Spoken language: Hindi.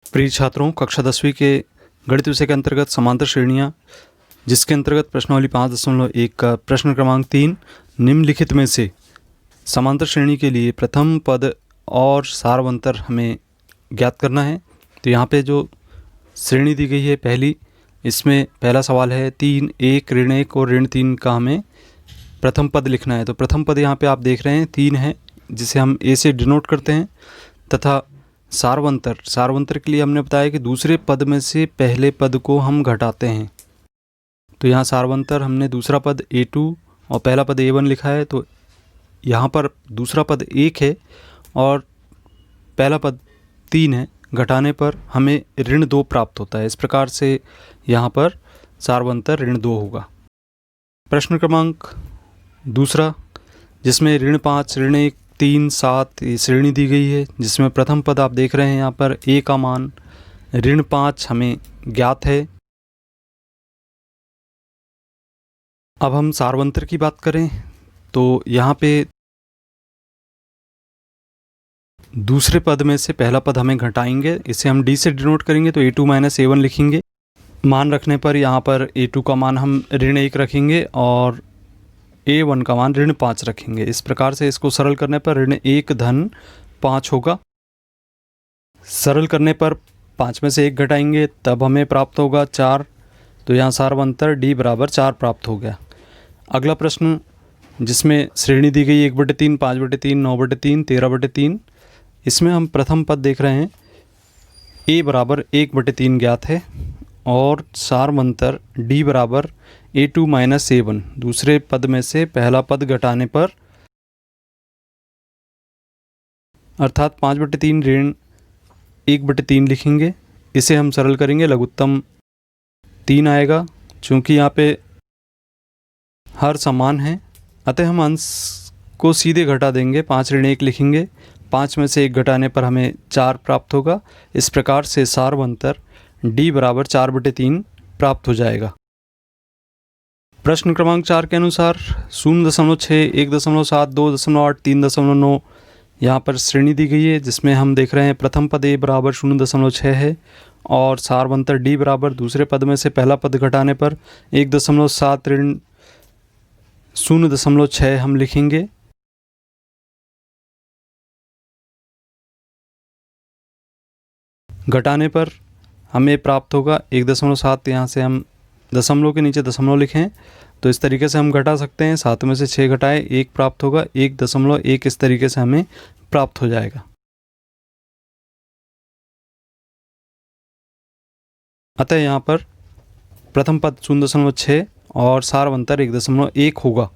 प्रिय छात्रों, कक्षा 10वीं के गणित विषय के अंतर्गत समांतर श्रेणियाँ, जिसके अंतर्गत प्रश्नावली 5.1 का प्रश्न क्रमांक 3 निम्नलिखित में से समांतर श्रेणी के लिए प्रथम पद और सारवंतर हमें ज्ञात करना है। तो यहाँ पे जो श्रेणी दी गई है पहली, इसमें पहला सवाल है 3, 1, ऋण 1 और ऋण 3 का हमें प्रथम पद लिखना है। तो प्रथम पद यहाँ पे आप देख रहे हैं 3 है, जिसे हम ए से डिनोट करते हैं, तथा सारवंतर के लिए हमने बताया कि दूसरे पद में से पहले पद को हम घटाते हैं। तो यहाँ सारवंतर हमने दूसरा पद A2 और पहला पद A1 लिखा है। तो यहाँ पर दूसरा पद 1 है और पहला पद 3 है, घटाने पर हमें ऋण 2 प्राप्त होता है। इस प्रकार से यहाँ पर सारवंतर ऋण 2 होगा। प्रश्न क्रमांक दूसरा, जिसमें ऋण 5, ऋण 1, 3, 7 ये श्रेणी दी गई है, जिसमें प्रथम पद आप देख रहे हैं यहाँ पर A का मान ऋण 5 हमें ज्ञात है। अब हम सारवंतर की बात करें तो यहाँ पे दूसरे पद में से पहला पद हमें घटाएंगे, इसे हम D से डिनोट करेंगे। तो A2 - A1 लिखेंगे। मान रखने पर यहाँ पर A2 का मान हम ऋण 1 रखेंगे और A1 का मान ऋण 5 रखेंगे। इस प्रकार से इसको सरल करने पर ऋण 1 धन 5 होगा। सरल करने पर 5 में से 1 घटाएंगे, तब हमें प्राप्त होगा 4। तो यहाँ सारवंतर D बराबर 4 प्राप्त हो गया। अगला प्रश्न, जिसमें श्रेणी दी गई 1/3, 5/3, 9/3, 13/3, इसमें हम प्रथम पद देख रहे हैं A बराबर 1/3 ज्ञात है और सारवंतर D बराबर A2 - A1, दूसरे पद में से पहला पद घटाने पर, अर्थात 5/3 ऋण 1/3 लिखेंगे। इसे हम सरल करेंगे, लघुत्तम 3 आएगा। चूँकि यहाँ पे हर समान है, अतः हम अंश को सीधे घटा देंगे। 5 ऋण 1 लिखेंगे, 5 में से 1 घटाने पर हमें 4 प्राप्त होगा। इस प्रकार से सारवंतर D बराबर 4/3 प्राप्त हो जाएगा। प्रश्न क्रमांक 4 के अनुसार 0.6, 1.7, 2.8, 3.9 यहाँ पर श्रेणी दी गई है, जिसमें हम देख रहे हैं प्रथम पद A बराबर 0.6 है और सारवंतर D बराबर दूसरे पद में से पहला पद घटाने पर 1.7 ऋण 0.6 हम लिखेंगे। घटाने पर हमें प्राप्त होगा 1.7। यहाँ से हम दशमलव के नीचे दशमलव लिखें तो इस तरीके से हम घटा सकते हैं। 7 में से 6 घटाए 1 प्राप्त होगा, 1.1 इस तरीके से हमें प्राप्त हो जाएगा। अतः यहाँ पर प्रथम पद 0.6 और सारवंतर 1.1 होगा।